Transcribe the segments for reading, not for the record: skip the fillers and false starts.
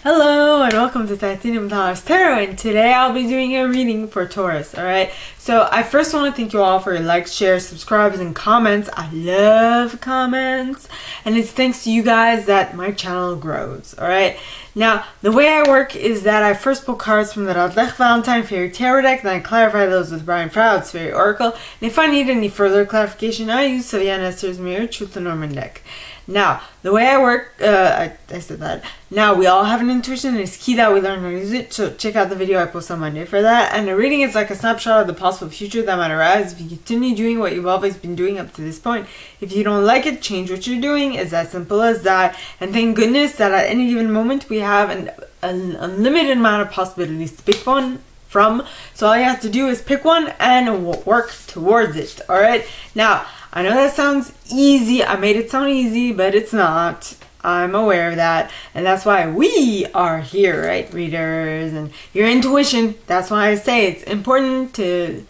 Hello and welcome to Titanium Taurus Tarot, and today I'll be doing a reading for Taurus, alright? So I first want to thank you all for your likes, shares, subscribes, and comments. I love comments, and it's thanks to you guys that my channel grows, alright? Now, the way I work is that I first pull cards from the Radlech Valentine Fairy Tarot deck, then I clarify those with Brian Froud's Fairy Oracle, and if I need any further clarification, I use Sylviane Esther's Mirror Truth and Norman deck. Now, the way I work, I said that. Now, we all have an intuition, and it's key that we learn how to use it, so check out the video I post on Monday for that. And the reading is like a snapshot of the possible future that might arise if you continue doing what you've always been doing up to this point. If you don't like it, change what you're doing. It's as simple as that. And thank goodness that at any given moment, we have an unlimited amount of possibilities to pick one from. So all you have to do is pick one and work towards it, alright? Now, I know that sounds easy. I made it sound easy, but it's not. I'm aware of that. And that's why we are here, right, readers? And your intuition. That's why I say it's important to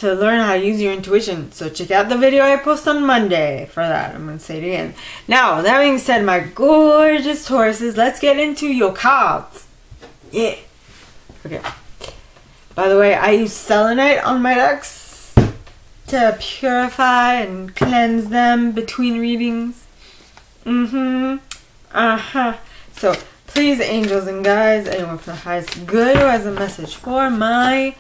learn how to use your intuition. So check out the video I post on Monday for that. I'm going to say it again. Now, that being said, my gorgeous Tauruses, let's get into your cards. Yeah. Okay. By the way, I use selenite on my decks to purify and cleanse them between readings. So, please, angels and guides, anyone from the highest good who has a message for my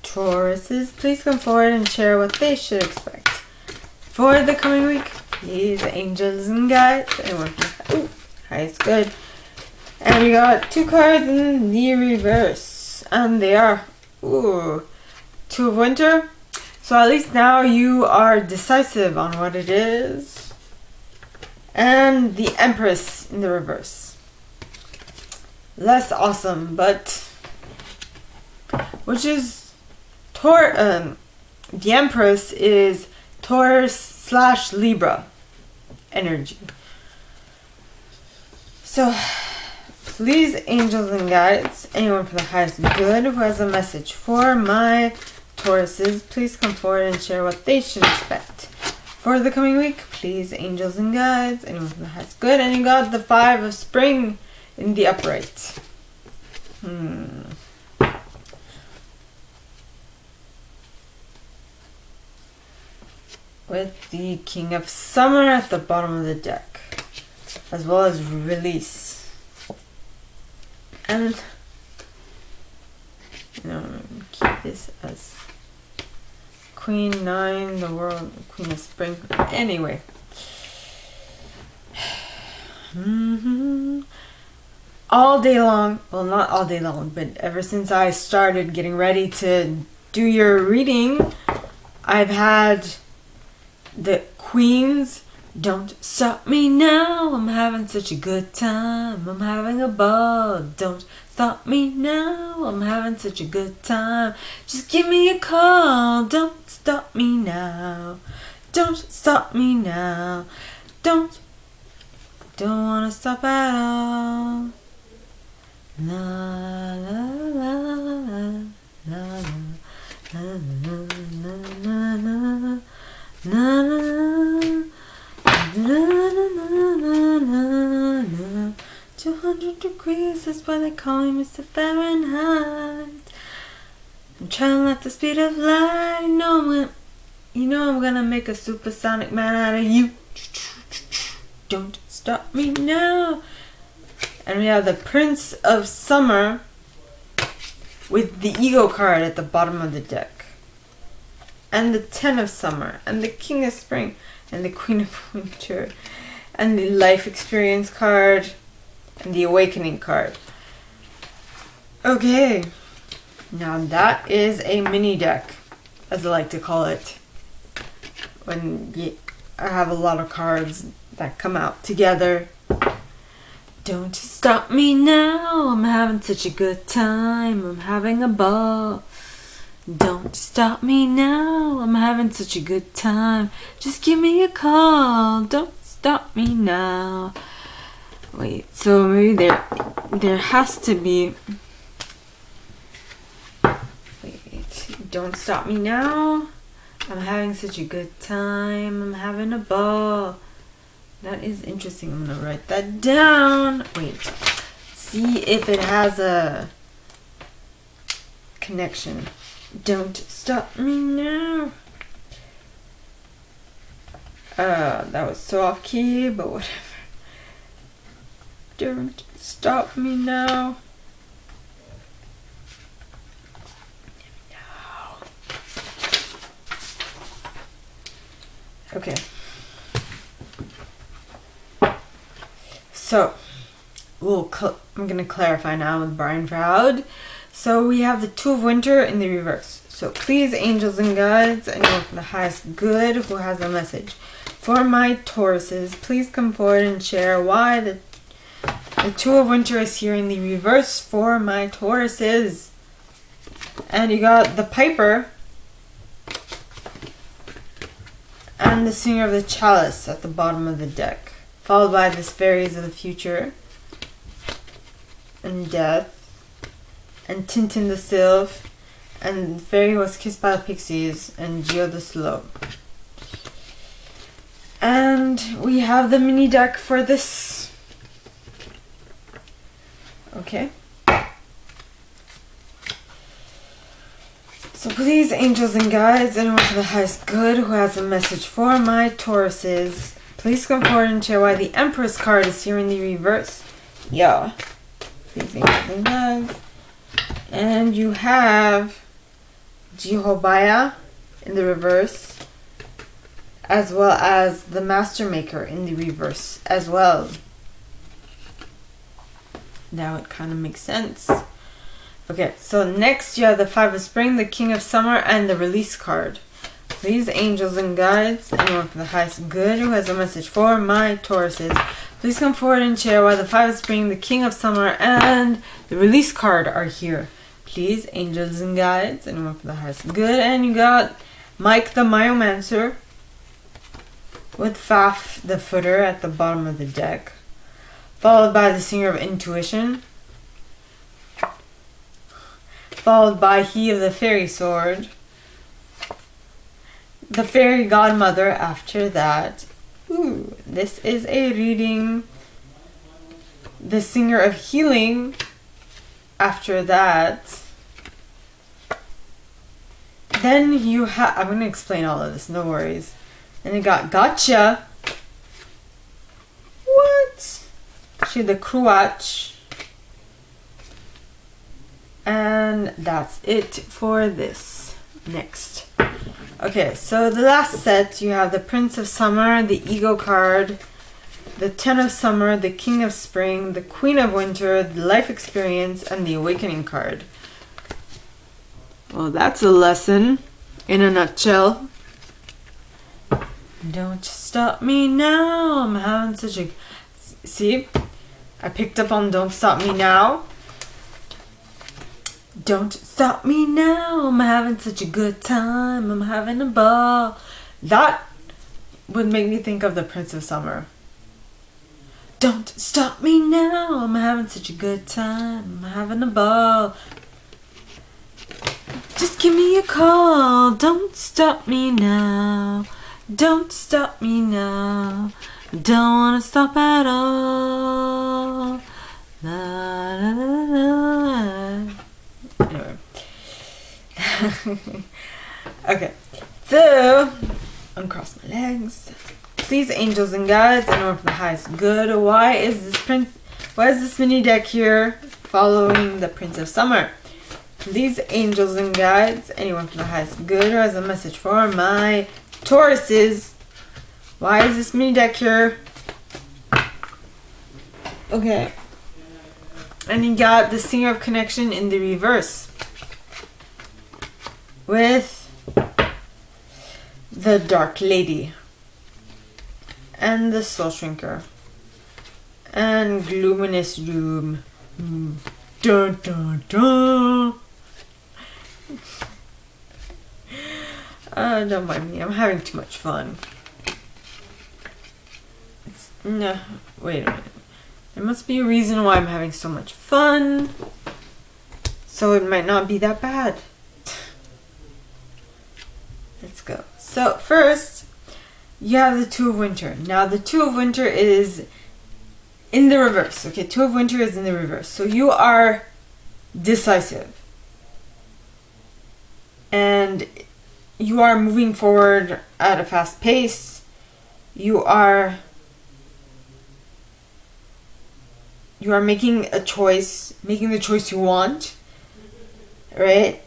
Tauruses, please come forward and share what they should expect for the coming week. Please, angels and guides, anyone from the highest good. And we got two cards in the reverse, and they are Two of Winter. So at least now you are decisive on what it is. And the Empress in the reverse. Less awesome, but which is the Empress is Taurus / Libra energy. So please, angels and guides, anyone from the highest good who has a message for my Tauruses, please come forward and share what they should expect for the coming week. Please, angels and guides, anyone from the highest good. And you got the Five of Spring in the upright. With the King of Summer at the bottom of the deck, as well as release. And keep this as Queen 9, the World, Queen of Spring. Anyway. All day long, well, not all day long, but ever since I started getting ready to do your reading, I've had the Queens. Don't stop me now, I'm having such a good time, I'm having a ball. Don't stop me now, I'm having such a good time, just give me a call. Don't stop me now, don't stop me now, don't wanna stop at all. La la la la la la la la la la. 200 degrees, that's why they call me Mr. Fahrenheit. I'm traveling at the speed of light. You know I'm gonna make a supersonic man out of you. Don't stop me now. And we have the Prince of Summer with the Ego card at the bottom of the deck, and the Ten of Summer, and the King of Spring, and the Queen of Winter, and the Life Experience card, and the Awakening card. Okay, now that is a mini deck, as I like to call it, when I have a lot of cards that come out together. Don't stop me now, I'm having such a good time, I'm having a ball. Don't stop me now, I'm having such a good time, just give me a call. Don't stop me now. Wait, so maybe there has to be, wait, don't stop me now, I'm having such a good time, I'm having a ball. That is interesting. I'm gonna write that down. Wait, see if it has a connection. Don't stop me now. That was so off key, but whatever. Don't stop me now. Okay. So, I'm going to clarify now with Brian Proud. So, we have the Two of Winter in the reverse. So, please, angels and guides, anyone from the highest good who has a message. For my Tauruses, please come forward and share why the Two of Winter is here in the reverse for my Tauruses. And you got the Piper and the Singer of the Chalice at the bottom of the deck, followed by the Fairies of the Future, and Death, and Tintin the Sylph, and Fairy Who Was Kissed by the Pixies, and Geo the Slow. And we have the mini deck for this. Okay. So please, angels and guides, anyone for the highest good who has a message for my Tauruses, please come forward and share why the Empress card is here in the reverse. Yeah. Please, angels and guides. And you have Jehovah in the reverse, as well as the Master Maker in the reverse as well. Now it kind of makes sense. Okay, so next you have the Five of Spring, the King of Summer, and the Release card. Please, angels and guides, anyone for the highest good who has a message for my Tauruses, please come forward and share why the Five of Spring, the King of Summer, and the Release card are here. Please, angels and guides, anyone for the highest good. And you got Mike the Myomancer with Faf the Footer at the bottom of the deck, followed by the Singer of Intuition, followed by He of the Fairy Sword, the Fairy Godmother after that. Ooh, this is a reading. The Singer of Healing after that. Then you have, I'm going to explain all of this, no worries. And you got Gotcha. What? She the Cruach. And that's it for this. Next. Okay, so the last set, you have the Prince of Summer, the Ego card, the Ten of Summer, the King of Spring, the Queen of Winter, the Life Experience, and the Awakening card. Well, that's a lesson in a nutshell. Don't stop me now. I'm having such a... See? I picked up on Don't Stop Me Now. Don't stop me now. I'm having such a good time. I'm having a ball. That would make me think of the Prince of Summer. Don't stop me now. I'm having such a good time. I'm having a ball. Just give me a call. Don't stop me now. Don't stop me now. Don't want to stop at all. La, la, la, la. Anyway. Okay. So, uncross my legs. Please, angels and guides, anyone from the highest good, why is this mini deck here following the Prince of Summer? Please, angels and guides, anyone from the highest good who has a message for my Tauruses, why is this mini deck here? Okay. And you got the Singer of Connection in the reverse with the Dark Lady and the Soul Shrinker and Luminous Room. Dun dun dun. Don't mind me, I'm having too much fun. No, wait a minute. There must be a reason why I'm having so much fun. So it might not be that bad. Let's go. So first, you have the Two of Winter. Now the Two of Winter is in the reverse. Okay, Two of Winter is in the reverse. So you are decisive. And you are moving forward at a fast pace. You are making a choice, making the choice you want, right?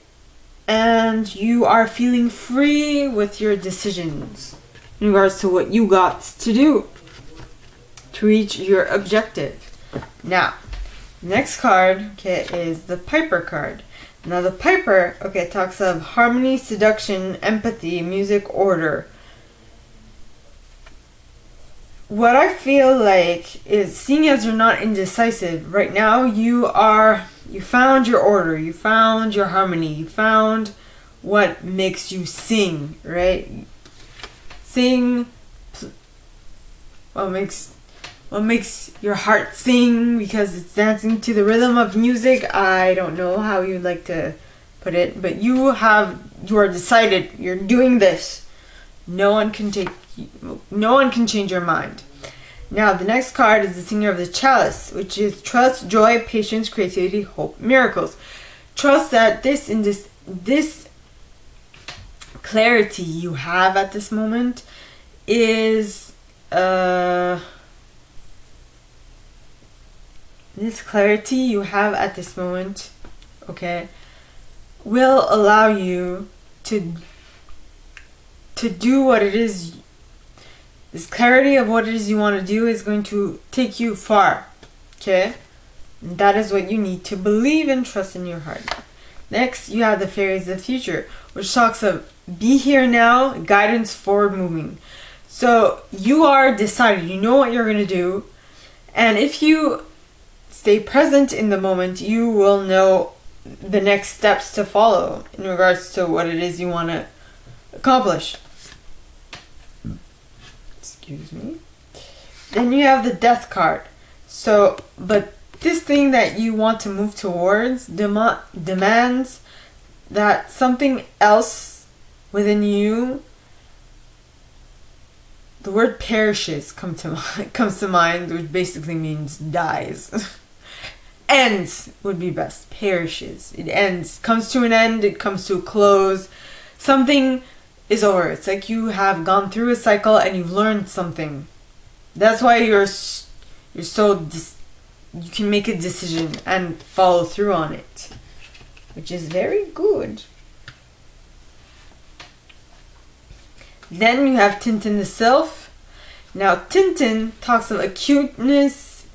And you are feeling free with your decisions in regards to what you got to do to reach your objective. Now, next card, okay, is the Piper card. Now the Piper, okay, talks of harmony, seduction, empathy, music, order. What I feel like is, seeing as you're not indecisive right now, you found your order, you found your harmony, you found what makes you sing, right? Sing, what makes your heart sing, because it's dancing to the rhythm of music. I don't know how you'd like to put it, but you are decided, you're doing this. No one can change your mind. Now the next card is the Singer of the Chalice, which is trust, joy, patience, creativity, hope, miracles. Trust that this clarity you have at this moment is this clarity you have at this moment, okay, will allow you to do what it is. This clarity of what it is you want to do is going to take you far, okay? And that is what you need to believe and trust in your heart. Next, you have the Fairies of the Future, which talks of be here now, guidance forward moving. So you are decided, you know what you're going to do, and if you stay present in the moment, you will know the next steps to follow in regards to what it is you want to accomplish. Excuse me. Then you have the Death card. So, but this thing that you want to move towards demands that something else within you, the word perishes comes to mind, which basically means dies. Ends would be best. Perishes. It ends. Comes to an end. It comes to a close. Something is over. It's like you have gone through a cycle and you've learned something. That's why you can make a decision and follow through on it, which is very good. Then you have Tintin the Sylph. Now Tintin talks of acute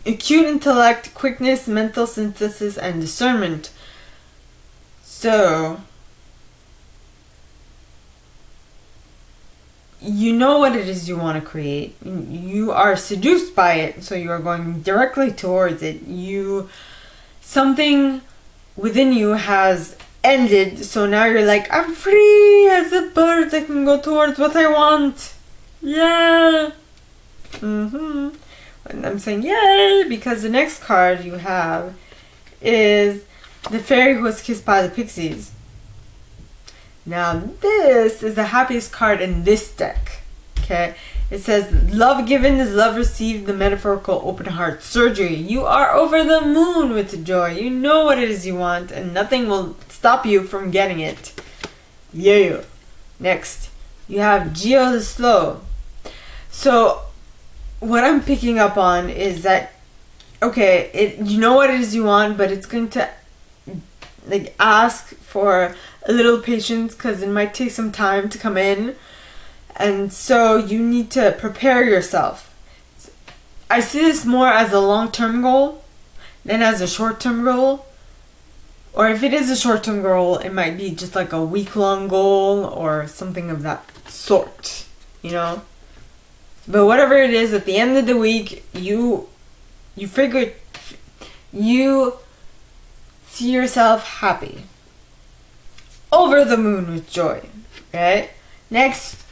intellect, quickness, mental synthesis, and discernment. So you know what it is you want to create. You are seduced by it, so you are going directly towards it. Something within you has ended, so now you're like, I'm free as a bird. I can go towards what I want. Yeah. And I'm saying yay because the next card you have is the Fairy Who Was Kissed by the Pixies. Now this is the happiest card in this deck, okay? It says, love given is love received, the metaphorical open heart surgery. You are over the moon with joy. You know what it is you want and nothing will stop you from getting it. Yeah. Next, you have Geo the Slow. So what I'm picking up on is that, okay, you know what it is you want, but it's going to ask for a little patience because it might take some time to come in, and so you need to prepare yourself. I see this more as a long-term goal than as a short-term goal, or if it is a short-term goal, it might be just like a week-long goal or something of that sort, you know. But whatever it is, at the end of the week, you see yourself happy, over the moon with joy, right? Next,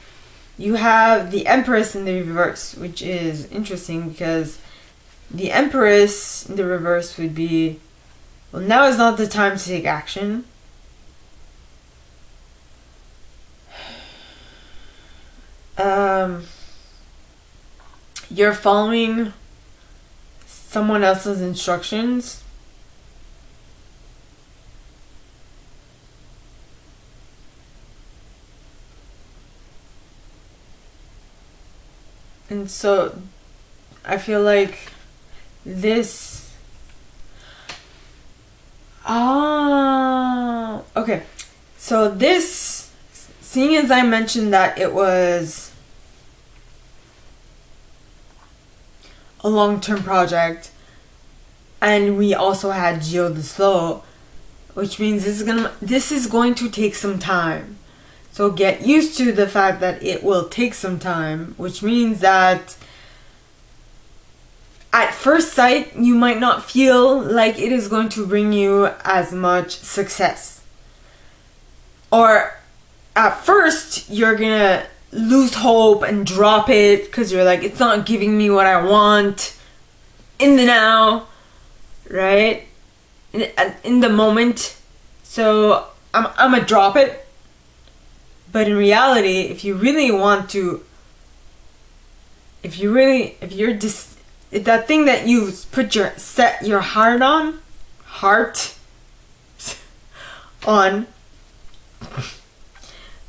you have the Empress in the reverse, which is interesting because the Empress in the reverse would be, well, now is not the time to take action. You're following someone else's instructions. And so I feel like this, okay, so this, seeing as I mentioned that it was a long-term project, and we also had Geo the Slow, which means this is going to take some time. So get used to the fact that it will take some time, which means that at first sight, you might not feel like it is going to bring you as much success. Or at first, you're gonna lose hope and drop it because you're like, it's not giving me what I want in the now, right? In the moment. So I'm gonna drop it. But in reality, if you really want to, if that thing that you set your heart on,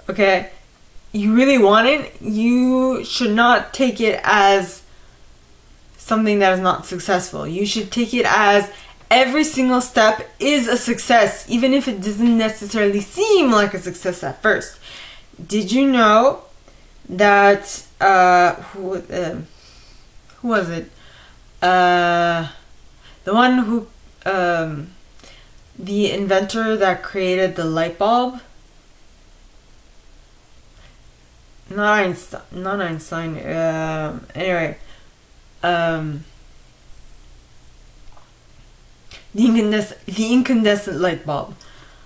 okay, you really want it, you should not take it as something that is not successful. You should take it as every single step is a success, even if it doesn't necessarily seem like a success at first. Did you know that who was it? The one who the inventor that created the light bulb? Not Einstein. Anyway, the incandescent light bulb.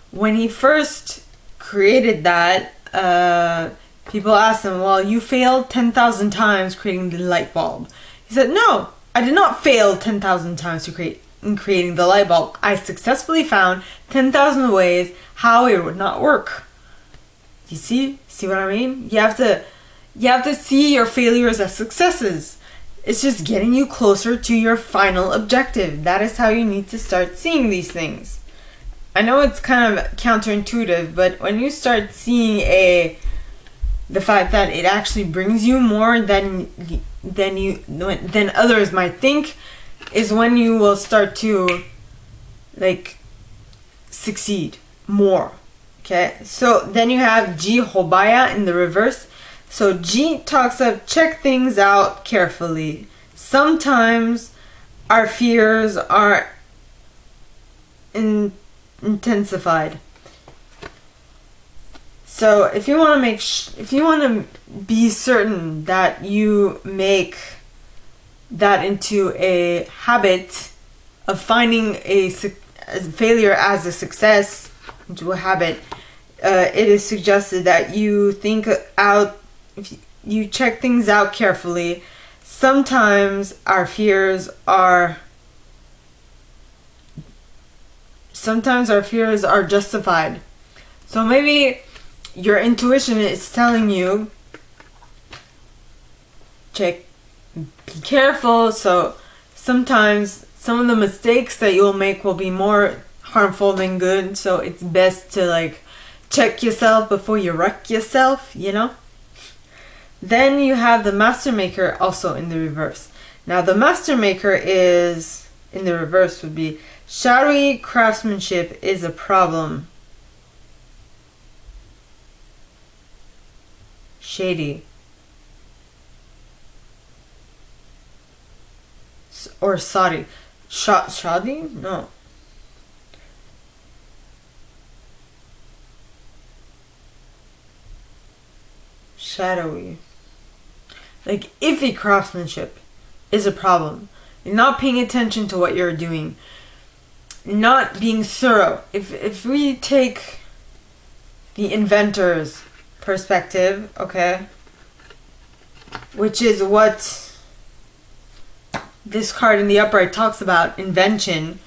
When he first created that, people asked him, well, you failed 10,000 times creating the light bulb. He said, no, I did not fail 10,000 times in creating the light bulb. I successfully found 10,000 ways how it would not work. You see what I mean? You have to see your failures as successes. It's just getting you closer to your final objective. That is how you need to start seeing these things. I know it's kind of counterintuitive, but when you start seeing the fact that it actually brings you more than others might think, is when you will start to succeed more. Okay, so then you have G Hobaya in the reverse. So G talks of check things out carefully. Sometimes our fears are intensified. So if you want to be certain that you make that into a habit of finding a failure as a success into a habit, it is suggested that you you check things out carefully. Sometimes our fears are justified. So maybe your intuition is telling you, be careful. So sometimes some of the mistakes that you'll make will be more harmful than good. So it's best to check yourself before you wreck yourself, Then you have the Master Maker also in the reverse. Now the Master Maker is in the reverse would be shadowy craftsmanship is a problem. Shady. Or Saudi. Shadi? No. Shadowy. Iffy craftsmanship is a problem. You're not paying attention to what you're doing. Not being thorough. If we take the inventor's perspective, okay, which is what this card in the upright talks about, invention,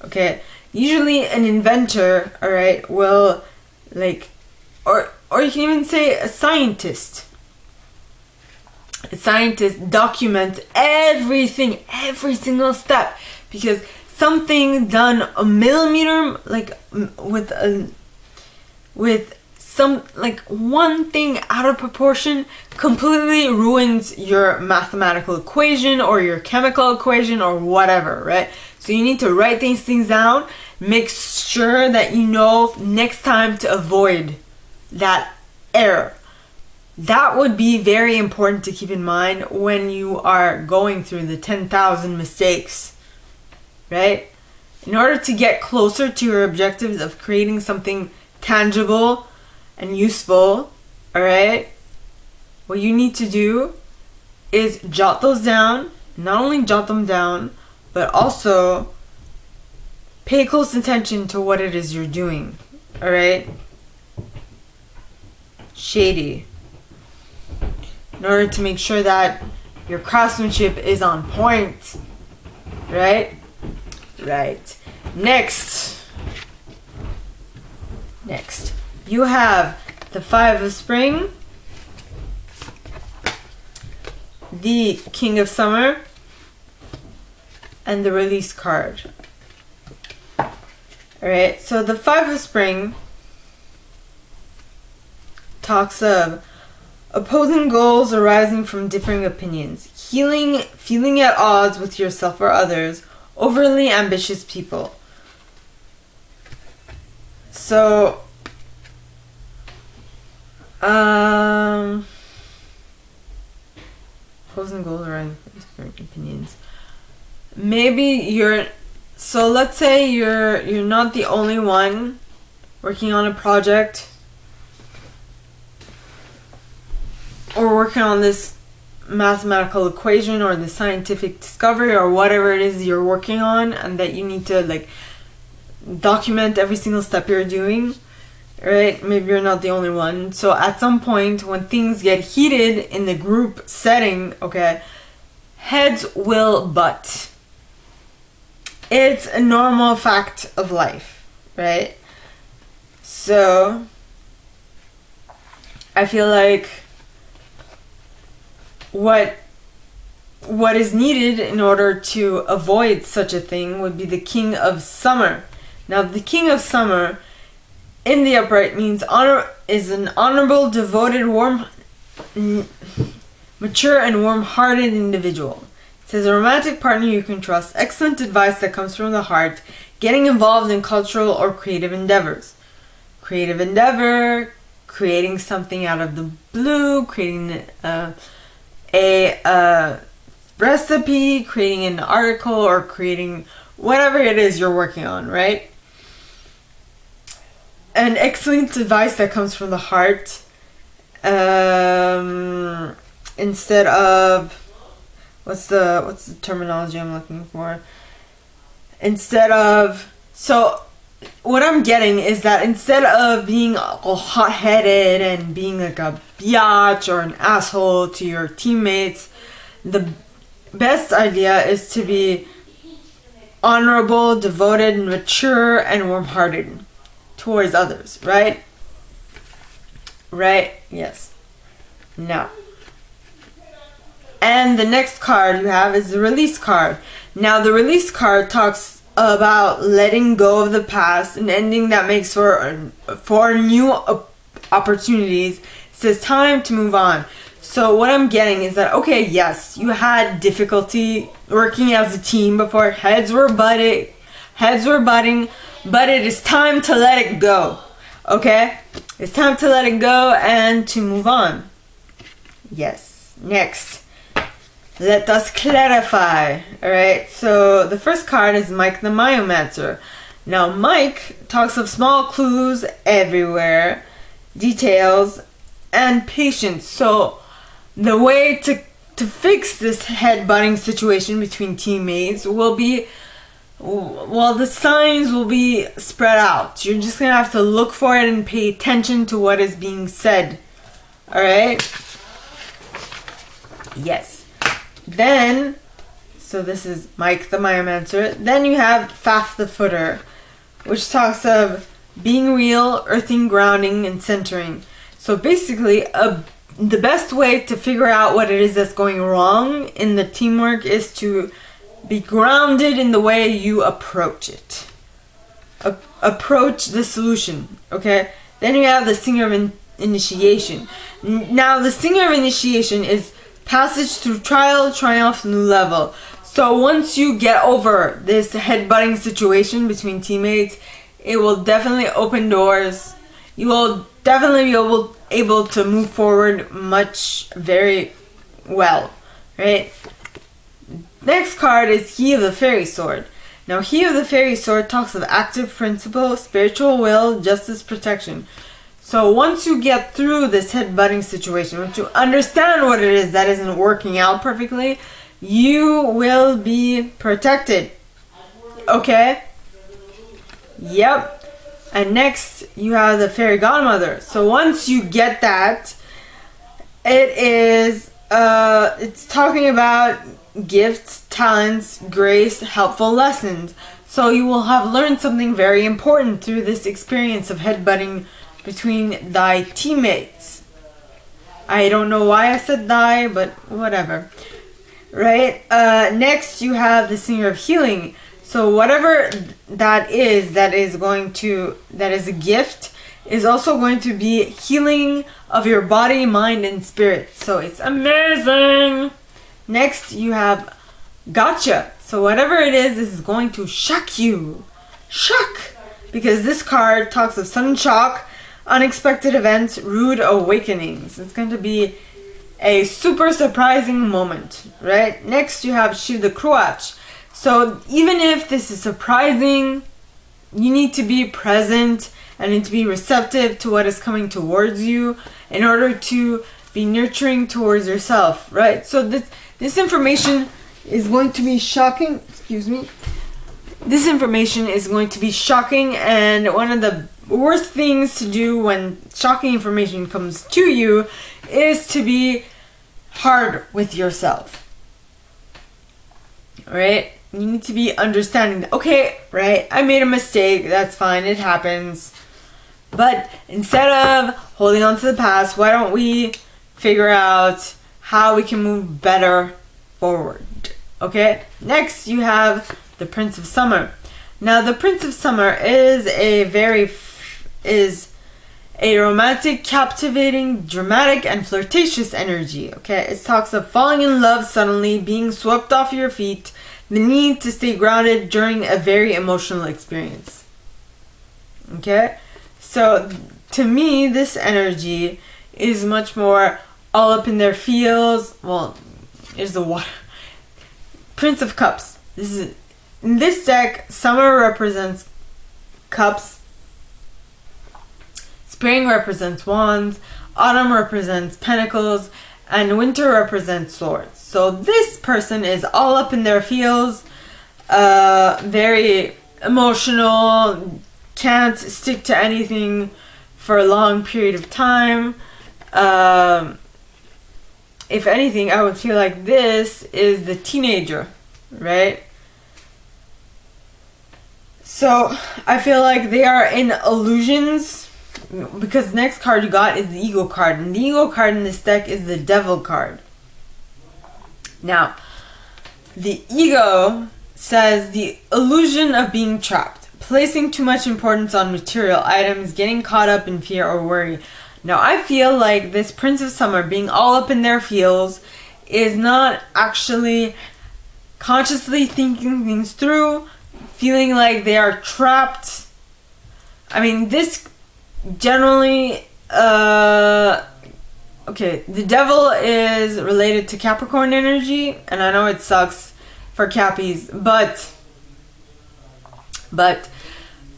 okay, usually an inventor, alright, will or you can even say a scientist. A scientist documents everything, every single step. because something done a millimeter, like with some, like one thing out of proportion, completely ruins your mathematical equation or your chemical equation or whatever, right? So you need to write these things down, make sure that you know next time to avoid that error. That would be very important to keep in mind when you are going through the 10,000 mistakes, right? In order to get closer to your objectives of creating something tangible and useful, all right, what you need to do is jot those down. Not only jot them down, but also pay close attention to what it is you're doing, all right? Shady. In order to make sure that your craftsmanship is on point, right? Right. Next, you have the Five of Spring, the King of Summer, and the Release card. Alright, so the Five of Spring talks of opposing goals arising from differing opinions, feeling at odds with yourself or others, overly ambitious people. So, opposing goals arising from different opinions. Maybe so let's say you're not the only one working on a project or working on this mathematical equation or the scientific discovery or whatever it is you're working on, and that you need to like document every single step you're doing, right? Maybe you're not the only one. So at some point when things get heated in the group setting, okay, heads will butt. It's a normal fact of life, right? So I feel like what is needed in order to avoid such a thing would be the King of Summer. Now, the King of Summer in the upright means is an honorable, devoted, warm, mature, and warm-hearted individual. It says a romantic partner you can trust, excellent advice that comes from the heart, getting involved in cultural or creative endeavors. Creative endeavor, creating something out of the blue, creating a recipe, creating an article, or creating whatever it is you're working on, right? An excellent advice that comes from the heart, instead of what's the terminology I'm looking for? So what I'm getting is that instead of being all hot-headed and being like a biatch or an asshole to your teammates, the best idea is to be honorable, devoted, mature, and warm-hearted towards others, right? Right? Yes. Now. And the next card you have is the Release card. Now, the Release card talks about letting go of the past and ending that makes for new opportunities. It says time to move on. So what I'm getting is that, okay, yes, you had difficulty working as a team before, heads were butting, but it is time to let it go. Okay? It's time to let it go and to move on. Yes. Next. Let us clarify. Alright, so the first card is Mike the Myomancer. Now, Mike talks of small clues everywhere, details, and patience. So, the way to fix this head-butting situation between teammates will be, well, the signs will be spread out. You're just going to have to look for it and pay attention to what is being said. Alright? Yes. Then, so this is Mike the Myomancer. Then you have Faf the Footer, which talks of being real, earthing, grounding, and centering. So basically, the best way to figure out what it is that's going wrong in the teamwork is to Be grounded in the way you approach it. Approach the solution, okay? Then you have the Singer of Initiation. Now, the Singer of Initiation is passage through trial, triumph, new level. So once you get over this headbutting situation between teammates, it will definitely open doors. You will definitely be able to move forward very well, right? Next card is He of the Fairy Sword. Now, He of the Fairy Sword talks of active principle, spiritual will, justice, protection. So once you get through this headbutting situation, once you understand what it is that isn't working out perfectly, you will be protected. Okay? Yep. And next, you have the Fairy Godmother. So once you get that, it's talking about gifts, talents, grace, helpful lessons. So you will have learned something very important through this experience of headbutting between thy teammates. I don't know why I said thy, but whatever. Right? Next, you have the Singer of Healing. So whatever that is a gift, is also going to be healing of your body, mind, and spirit. So it's amazing. Next, you have Gotcha. So whatever it is, this is going to shock you. Shock! Because this card talks of sudden shock, unexpected events, rude awakenings. It's going to be a super surprising moment, right? Next, you have Shiv the Cruach. So even if this is surprising, you need to be present and need to be receptive to what is coming towards you in order to be nurturing towards yourself, right? So this information is going to be shocking. Excuse me. This information is going to be shocking, and one of the worst things to do when shocking information comes to you is to be hard with yourself. Right? You need to be understanding that, okay, right, I made a mistake, that's fine, it happens. But instead of holding on to the past, why don't we figure out how we can move better forward? Okay? Next, you have the Prince of Summer. Now, the Prince of Summer is a romantic, captivating, dramatic, and flirtatious energy. Okay? It talks of falling in love suddenly, being swept off your feet, the need to stay grounded during a very emotional experience. Okay? So, to me, this energy is much more all up in their feels. Well, here's the water. Prince of Cups. In this deck, summer represents cups, spring represents wands, autumn represents pentacles, and winter represents swords. So this person is all up in their feels, very emotional, can't stick to anything for a long period of time. If anything, I would feel like this is the teenager, right? So I feel like they are in illusions, because the next card you got is the Ego card, and the Ego card in this deck is the Devil card. Now, the Ego says the illusion of being trapped, placing too much importance on material items, getting caught up in fear or worry. Now, I feel like this Prince of Summer being all up in their feels is not actually consciously thinking things through, feeling like they are trapped. I mean, this generally, okay, the Devil is related to Capricorn energy, and I know it sucks for Cappies, but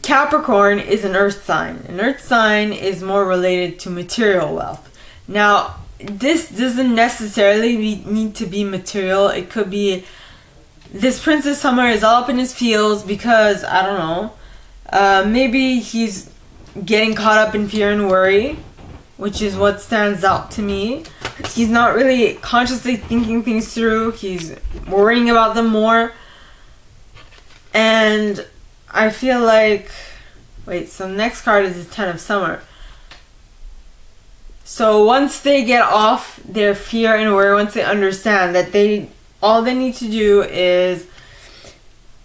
Capricorn is an earth sign. An earth sign is more related to material wealth. Now, this doesn't necessarily need to be material. It could be this Prince of Summer is all up in his feels because, I don't know, maybe he's getting caught up in fear and worry, which is what stands out to me. He's not really consciously thinking things through. He's worrying about them more. And I feel like, wait, so next card is the Ten of Summer. So once they get off their fear and worry, once they understand that all they need to do is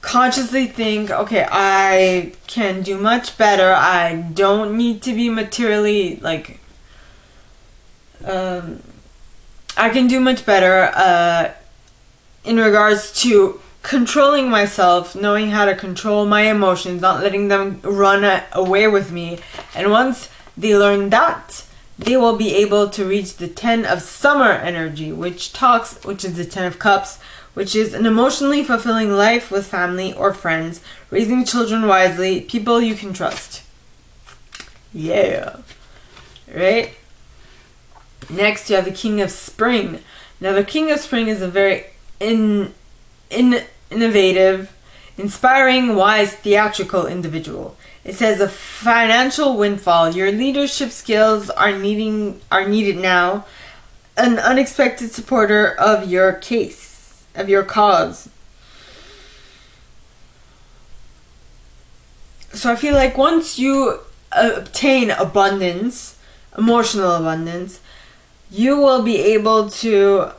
consciously think, okay, I can do much better. I don't need to be materially like I can do much better in regards to controlling myself, knowing how to control my emotions, not letting them run away with me. And once they learn that, they will be able to reach the 10 of summer energy, which is the 10 of cups, which is an emotionally fulfilling life with family or friends, raising children wisely, people you can trust. Yeah. Right? Next, you have the King of Spring. Now, the King of Spring is a very innovative, inspiring, wise, theatrical individual. It says a financial windfall. Your leadership skills are needed now. An unexpected supporter of your case, of your cause. So I feel like once you obtain abundance, emotional abundance, you will be able to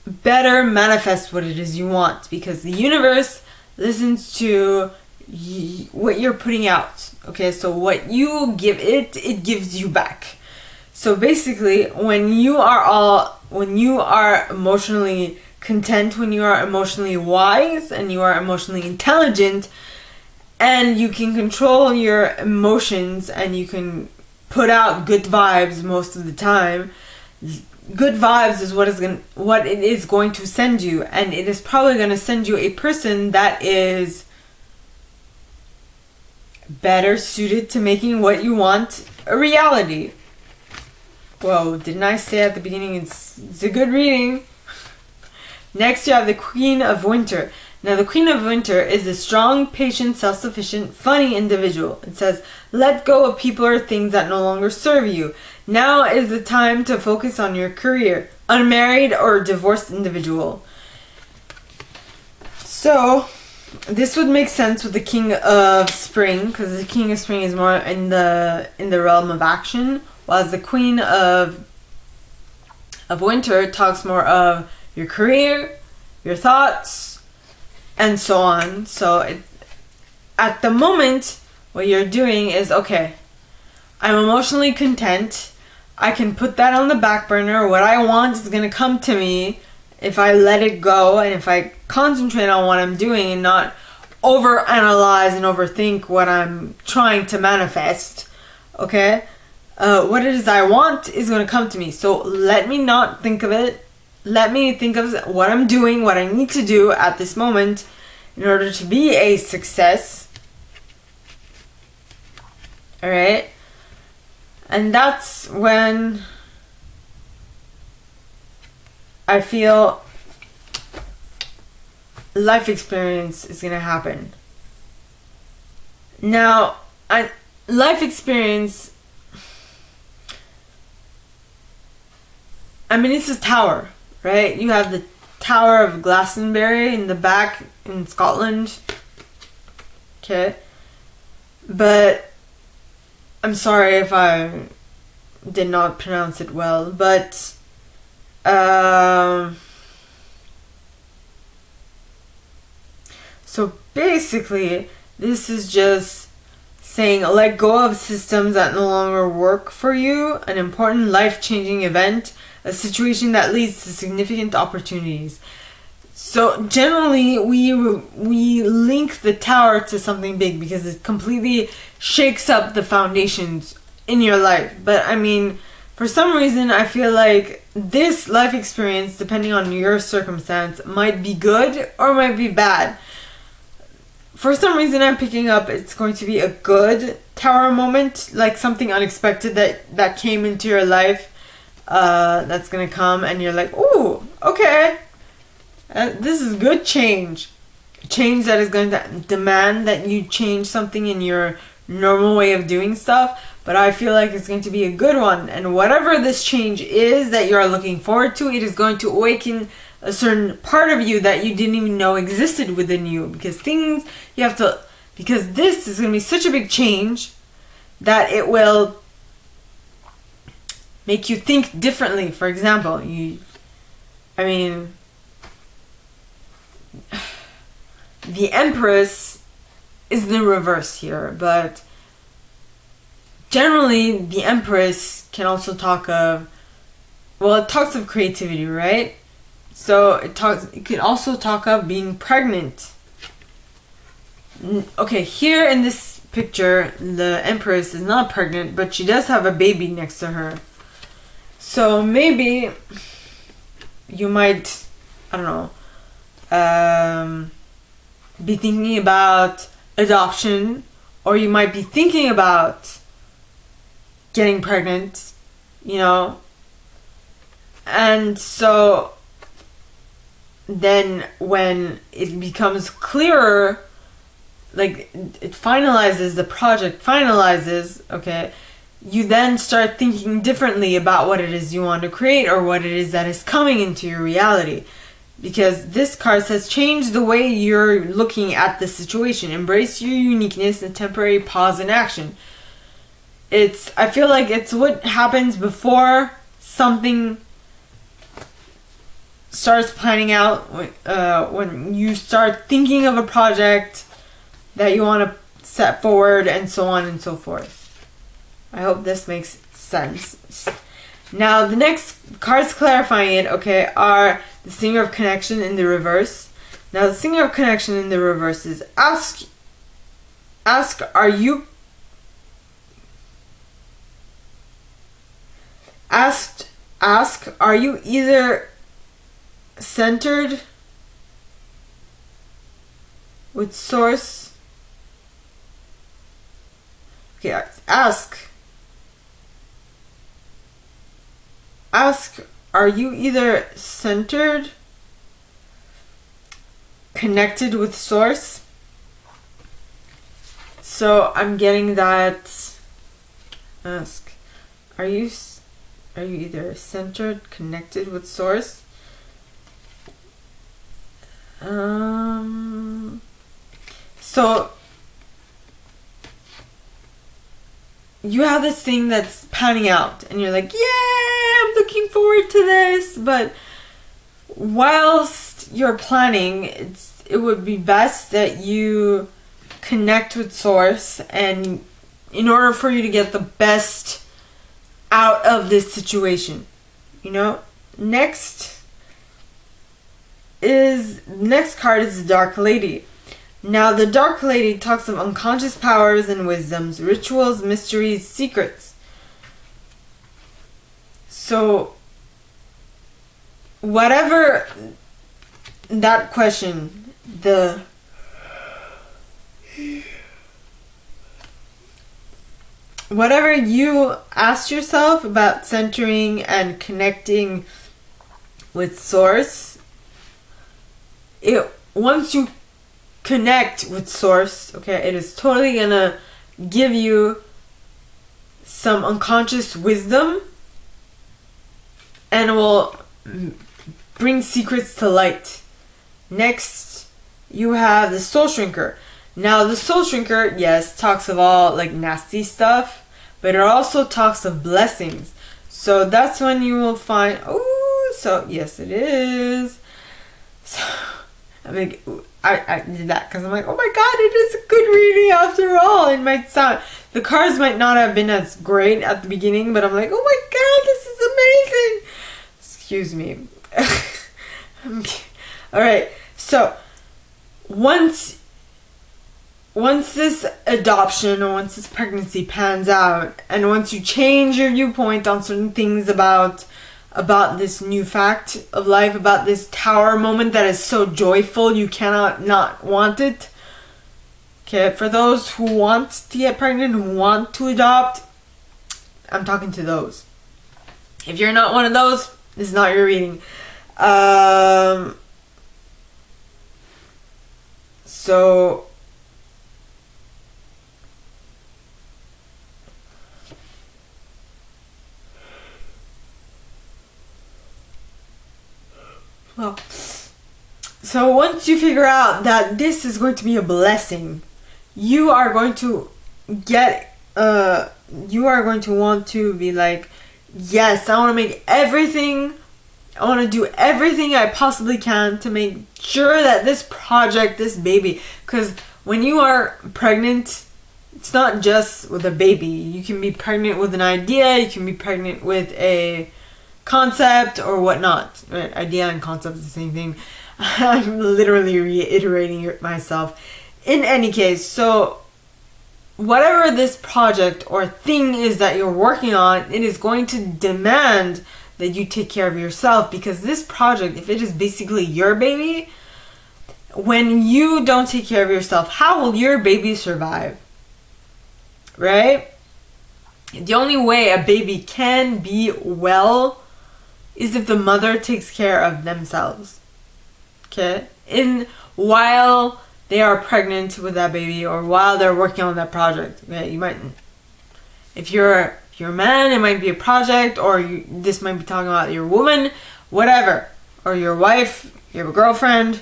better manifest what it is you want, because the universe listens to what you're putting out. Okay, so what you give it gives you back. So basically, when you are emotionally content, when you are emotionally wise, and you are emotionally intelligent, and you can control your emotions, and you can put out good vibes most of the time, good vibes is what it is going to send you, and it is probably going to send you a person that is better suited to making what you want a reality. Whoa, didn't I say at the beginning it's a good reading? Next, you have the Queen of Winter. Now, the Queen of Winter is a strong, patient, self-sufficient, funny individual. It says, let go of people or things that no longer serve you. Now is the time to focus on your career. Unmarried or divorced individual. So, this would make sense with the King of Spring, because the King of Spring is more in the realm of action, while the Queen of Winter talks more of your career, your thoughts, and so on. So at the moment, what you're doing is, okay, I'm emotionally content. I can put that on the back burner. What I want is going to come to me if I let it go, and if I concentrate on what I'm doing and not overanalyze and overthink what I'm trying to manifest. Okay? What it is I want is going to come to me. So let me not think of it. Let me think of what I'm doing, what I need to do at this moment in order to be a success. Alright? And that's when I feel life experience is going to happen. Now, life experience, I mean, it's a tower, right? You have the Tower of Glastonbury in the back in Scotland. Okay. But I'm sorry if I did not pronounce it well, but so basically this is just saying let go of systems that no longer work for you, an important life-changing event, a situation that leads to significant opportunities. So generally we link the tower to something big because it completely shakes up the foundations in your life. But I mean, for some reason I feel like this life experience, depending on your circumstance, might be good or might be bad. For some reason I'm picking up it's going to be a good tower moment, like something unexpected that came into your life, that's gonna come and you're like, ooh, okay. This is good change that is going to demand that you change something in your normal way of doing stuff, but I feel like it's going to be a good one, and whatever this change is that you are looking forward to, it is going to awaken a certain part of you that you didn't even know existed within you, because this is going to be such a big change that it will make you think differently. For example, the Empress is the reverse here, but generally the Empress can also talk of, well, it talks of creativity, right? So it can also talk of being pregnant. Okay, here in this picture, the Empress is not pregnant, but she does have a baby next to her. So maybe you might, I don't know, be thinking about adoption, or you might be thinking about getting pregnant, you know. And so then when it becomes clearer, like it finalizes, the project finalizes, okay, you then start thinking differently about what it is you want to create, or what it is that is coming into your reality. Because this card says, change the way you're looking at the situation. Embrace your uniqueness and temporary pause in action. I feel like it's what happens before something starts planning out, when you start thinking of a project that you want to set forward, and so on and so forth. I hope this makes sense. Now, the next cards clarifying it, okay, are the Singer of Connection in the reverse. Now, the Singer of Connection in the reverse is ask, are you either centered with Source? Okay, ask, are you either centered, connected with Source? So I'm getting that. Ask, are you either centered, connected with Source? So you have this thing that's panning out, and you're like, yeah, I'm looking forward to this. But whilst you're planning, it would be best that you connect with Source, and in order for you to get the best out of this situation, you know. Next card is the Dark Lady. Now, the Dark Lady talks of unconscious powers and wisdoms, rituals, mysteries, secrets. So, whatever that question, whatever you asked yourself about centering and connecting with Source, once you connect with Source, okay, it is totally gonna give you some unconscious wisdom, and it will bring secrets to light. Next, you have the Soul Shrinker. Now, the Soul Shrinker, yes, talks of all like nasty stuff, but it also talks of blessings. So that's when you will find, so yes, it is. So I'm like, I did that because I'm like, oh my god, it is a good reading after all. It might sound, the cards might not have been as great at the beginning, but I'm like, oh my god, this is amazing. Excuse me. Alright, so once this adoption, or once this pregnancy pans out, and once you change your viewpoint on certain things about this new fact of life, about this tower moment that is so joyful you cannot not want it. Okay, for those who want to get pregnant, who want to adopt, I'm talking to those. If you're not one of those, this is not your reading. So well, so once you figure out that this is going to be a blessing, you are going to want to be like, yes, I want to make everything I want to do everything I possibly can to make sure that this project, this baby, because when you are pregnant, it's not just with a baby. You can be pregnant with an idea, you can be pregnant with a concept or whatnot. Right? Idea and concept is the same thing. I'm literally reiterating myself. In any case, so whatever this project or thing is that you're working on, it is going to demand that you take care of yourself, because this project, if it is basically your baby, when you don't take care of yourself, how will your baby survive? Right? The only way a baby can be well is if the mother takes care of themselves. Okay? While they are pregnant with that baby, or while they're working on that project. Okay? You might, if you're a man, it might be a project, or this might be talking about your woman, whatever, or your wife, your girlfriend,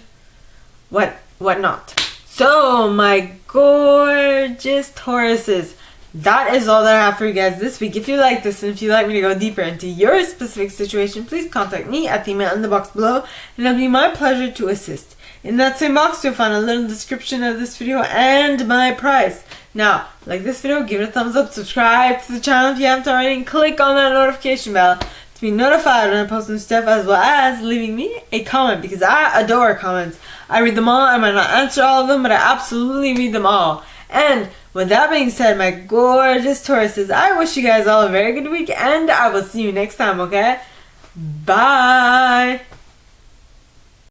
whatnot. So, my gorgeous Tauruses, that is all that I have for you guys this week. If you like this, and if you'd like me to go deeper into your specific situation, please contact me at the email in the box below, and it'll be my pleasure to assist. In that same box, you'll find a little description of this video and my price. Now, like this video, give it a thumbs up, subscribe to the channel if you haven't already, and click on that notification bell to be notified when I post new stuff, as well as leaving me a comment, because I adore comments. I read them all. I might not answer all of them, but I absolutely read them all. And with that being said, my gorgeous Tauruses, I wish you guys all a very good week, and I will see you next time, okay? Bye!